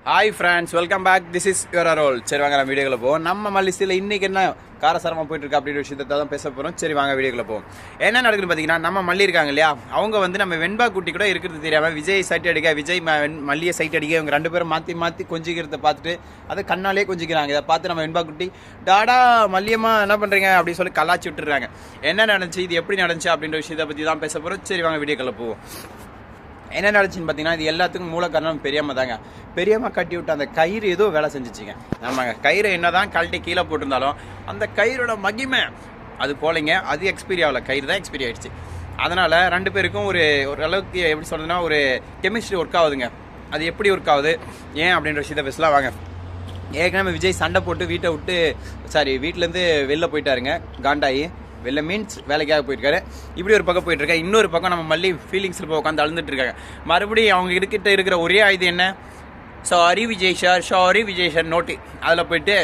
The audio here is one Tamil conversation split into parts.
Hi friends, welcome back. This is your roll. சரி வாங்க நம்ம வீடியோக்குள்ள போவோம். நம்ம மல்லிசியில் இன்றைக்கி என்ன காரசாரமாக போயிட்டு இருக்கு அப்படின்ற விஷயத்தை தான் பேச போகிறோம். சரி வாங்க வீடியோக்குள்ள போவோம். என்ன நடக்குதுன்னு பார்த்தீங்கன்னா, நம்ம மல்லி இருக்காங்க இல்லையா, அவங்க வந்து நம்ம வெண்பா குட்டி கூட இருக்கிறது தெரியாமல் விஜய் சைட் அடிக்க, விஜய் மல்லியை சைட் அடிக்க, இவங்க ரெண்டு பேரும் மாற்றி கொஞ்சிக்கிறத பார்த்துட்டு அதை கண்ணாலே கொஞ்சிக்கிறாங்க. இதை பார்த்து நம்ம வெண்பா குட்டி டாடா மல்லியம்மா என்ன பண்ணுறீங்க அப்படின்னு சொல்லி கலாச்சி விட்டுறாங்க. என்ன நடந்துச்சு, இது எப்படி நடந்துச்சு அப்படின்ற விஷயத்தை பற்றி தான் பேச போகிறோம். சரி வாங்க வீடியோக்குள்ள போவோம். என்ன நடந்துச்சுன்னு பார்த்தீங்கன்னா, இது எல்லாத்துக்கும் மூல காரணம் பெரியம்மா தாங்க. பெரியம்மா கட்டி விட்டு அந்த கயிறு ஏதோ வேலை செஞ்சிச்சிங்க. ஆமாங்க, கயிறு என்ன தான் கழட்டி கீழே போட்டிருந்தாலும் அந்த கயிறோட மகிமை அது போலைங்க. அது எக்ஸ்பீரி ஆகலை, கயிறு தான் எக்ஸ்பீரி ஆகிடுச்சு. அதனால் ரெண்டு பேருக்கும் ஒரு அளவுக்கு எப்படி சொல்கிறதுனா ஒரு கெமிஸ்ட்ரி ஒர்க் ஆகுதுங்க. அது எப்படி ஒர்க் ஆகுது ஏன் அப்படின்ற விஷயத்தை பேசலாம் வாங்க. ஏற்கனவே விஜய் சண்டை போட்டு வீட்டிலேருந்து வெளில போயிட்டாருங்க. காண்டாயி வெளில மீன்ஸ் வேலைக்காக போயிருக்காரு. இப்படி ஒரு பக்கம் போயிட்டு இருக்காரு. இன்னொரு பக்கம் நம்ம மல்லி ஃபீலிங்ஸில் போய் உட்காந்து அழுந்துட்டு இருக்காங்க. மறுபடியும் அவங்க கிட்ட இருக்கிற ஒரே ஆயுதம் என்ன, சாரி விஜய் சார் நோட்டு. அதில் போயிட்டு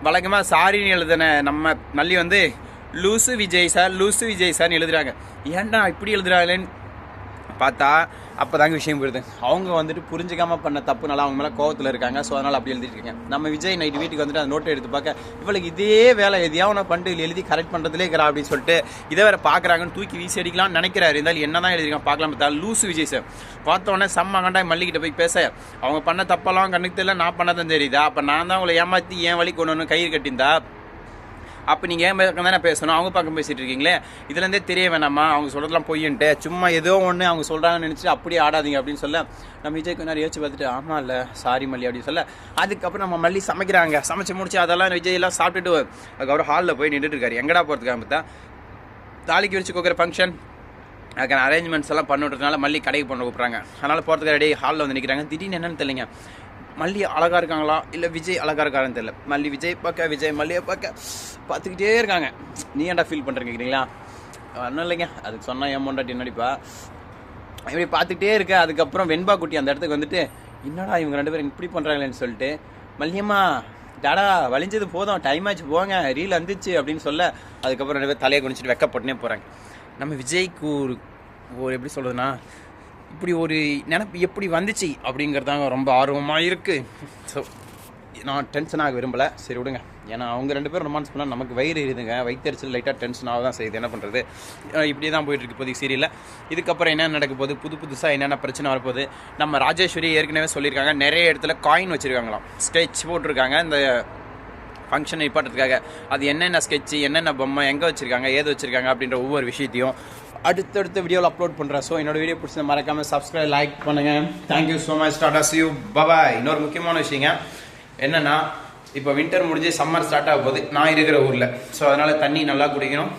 வழக்கமாக சாரின்னு எழுதுன நம்ம மல்லி வந்து லூசு விஜய் சார்னு எழுதுறாங்க. ஏன்டா இப்படி எழுதுறாங்களேன்னு பார்த்தா அப்போ தாங்க விஷயம் போயிடுது. அவங்க வந்துட்டு புரிஞ்சிக்காமல் பண்ண தப்புனால அவங்க மேலே கோவத்தில் இருக்காங்க. ஸோ அதனால் அப்படி எழுதிட்டு இருக்காங்க. நம்ம விஜய் நைட்டு வீட்டுக்கு வந்துட்டு அந்த நோட்டை எடுத்து பார்க்க, இவளுக்கு இதே வேலை எதையாவது நான் பண்ணிட்டு எழுதி கரெக்ட் பண்ணுறதுலே இருக்கிறா அப்படின்னு சொல்லிட்டு இதை வேறு பார்க்குறாங்கன்னு தூக்கி வீசி அடிக்கலாம்னு நினைக்கிறாரு. இருந்தாலும் என்ன தான் எழுதிருக்காங்க பார்க்கலாம். பார்த்தா லூசு விஜய் சார் பார்த்தோன்னே செம்ம கண்டாய் மல்லிக்கிட்ட போய் பேச, அவங்க பண்ண தப்பெல்லாம் கண்ணுக்கு தெரியல, நான் பண்ணதான் தெரியுதா, அப்போ நான் தான் உங்களை ஏமாற்றி என் வழி கொண்டு ஒன்று கயிறு கட்டியிருந்தா அப்போ நீங்கள் ஏன் பக்கம் தானே பேசணும், அவங்க பக்கம் பேசிகிட்டு இருக்கீங்களே, இதுலேருந்தே தெரிய வேணாமா அவங்க சொல்கிறதுலாம் பொய்யன்ட்டு சும்மா ஏதோ ஒன்று அவங்க சொல்கிறாங்கன்னு நினச்சிட்டு அப்படியே ஆடாதீங்க அப்படின்னு சொல்ல, நம்ம விஜய் கொஞ்சம் யோசிச்சு பார்த்துட்டு ஆமாம் இல்லை சாரி மல்லி அப்படின்னு சொல்ல, அதுக்கப்புறம் நம்ம மல்லி சமைக்கிறாங்க. சமைச்சு முடிச்சு அதெல்லாம் விஜய் எல்லாம் சாப்பிட்டுட்டு அதுக்கப்புறம் ஹாலில் போய் நின்றுட்டு இருக்காரு. எங்கடா போகிறதுக்காக பார்த்தா தாலிக்கு வச்சு கொடுக்குற ஃபங்க்ஷன் அதுக்கான அரேஞ்ச்மெண்ட்ஸ் எல்லாம் பண்ணிவிட்றதுனால மல்லி கடைக்கு பண்ண கூப்பிட்றாங்க. அதனால் போகிறதுக்கு ரெடி ஹாலில் வந்து நிற்கிறாங்க. திடீர்னு என்னன்னு தெரியலைங்க, மல்லி அழகாக இருக்காங்களா இல்லை விஜய் அழகாக இருக்காருன்னு தெரியல. மல்லி விஜய் பார்க்க, விஜய் மல்லியை பார்த்துக்கிட்டே இருக்காங்க. நீ ஏன்டா ஃபீல் பண்ணுறேன்னு கேட்குறீங்களா? ஒன்றும் இல்லைங்க, அதுக்கு சொன்னால் ஏன் பொண்டாட்டி நடிப்பா இப்படி பார்த்துக்கிட்டே இருக்க. அதுக்கப்புறம் வெண்பா குட்டி அந்த இடத்துக்கு வந்துட்டு என்னடா இவங்க ரெண்டு பேரும் இப்படி பண்ணுறாங்களேன்னு சொல்லிட்டு, மல்லியம்மா டாடா வலிஞ்சது போதும், டைம் ஆச்சு போங்க, ரீல் வந்துச்சு அப்படின்னு சொல்ல, அதுக்கப்புறம் ரெண்டு பேர் தலையை குனிச்சிட்டு வெக்கப்பட்டுனே போகிறாங்க. நம்ம விஜய்க்கு ஒரு எப்படி சொல்கிறதுனா இப்படி ஒரு நினப்பு எப்படி வந்துச்சு அப்படிங்கிறதாங்க ரொம்ப ஆர்வமாக இருக்குது. ஸோ நான் டென்ஷன் ஆக விரும்பலை. சரி விடுங்க, ஏன்னா அவங்க ரெண்டு பேரும் ரொமான்ஸ் பண்ணால் நமக்கு வயிறு இருக்குதுங்க, வயிற்றுச்சல் லைட்டாக டென்ஷன் ஆக தான் செய்யுது. என்ன பண்ணுறது, இப்படி தான் போயிட்டுருக்கு இப்போதைக்கு சீரியலில். இதுக்கப்புறம் என்ன நடக்க போகுது, புதுசாக என்னென்ன பிரச்சனை வரப்போகுது. நம்ம ராஜேஸ்வரி ஏற்கனவே சொல்லியிருக்காங்க, நிறைய இடத்துல காயின் வச்சுருக்காங்களாம், ஸ்கெட்ச் போட்டிருக்காங்க இந்த ஃபங்க்ஷன் நிப்பாட்டுறதுக்காக. அது என்னென்ன ஸ்கெட்சு, என்னென்ன பொம்மை, எங்கே வச்சுருக்காங்க, ஏது வச்சுருக்காங்க அப்படின்ற ஒவ்வொரு விஷயத்தையும் அடுத்தடுத்த வீடியோவில் அப்லோட் பண்ணுறேன். ஸோ என்னோட வீடியோ பிடிச்சதை மறக்காமல் சப்ஸ்கிரைப் லைக் பண்ணுங்கள். Thank you so much. Tata see you. பாய். இன்னொரு முக்கியமான விஷயங்க என்னென்னா, இப்போ வின்டர் முடிஞ்சு சம்மர் ஸ்டார்ட் ஆக போகுது நான் இருக்கிற ஊரில். ஸோ அதனால் தண்ணி நல்லா குடிக்கணும்,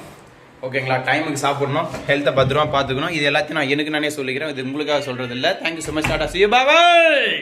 ஓகேங்களா, டைமுக்கு சாப்பிடணும், ஹெல்த்தை பத்திரமா பார்த்துக்கணும். இது எல்லாத்தையும் நான் எனக்கு நானே சொல்லிக்கிறேன், இது உங்களுக்காக சொல்கிறது இல்லை. Thank you so much. Tata see you. Bye.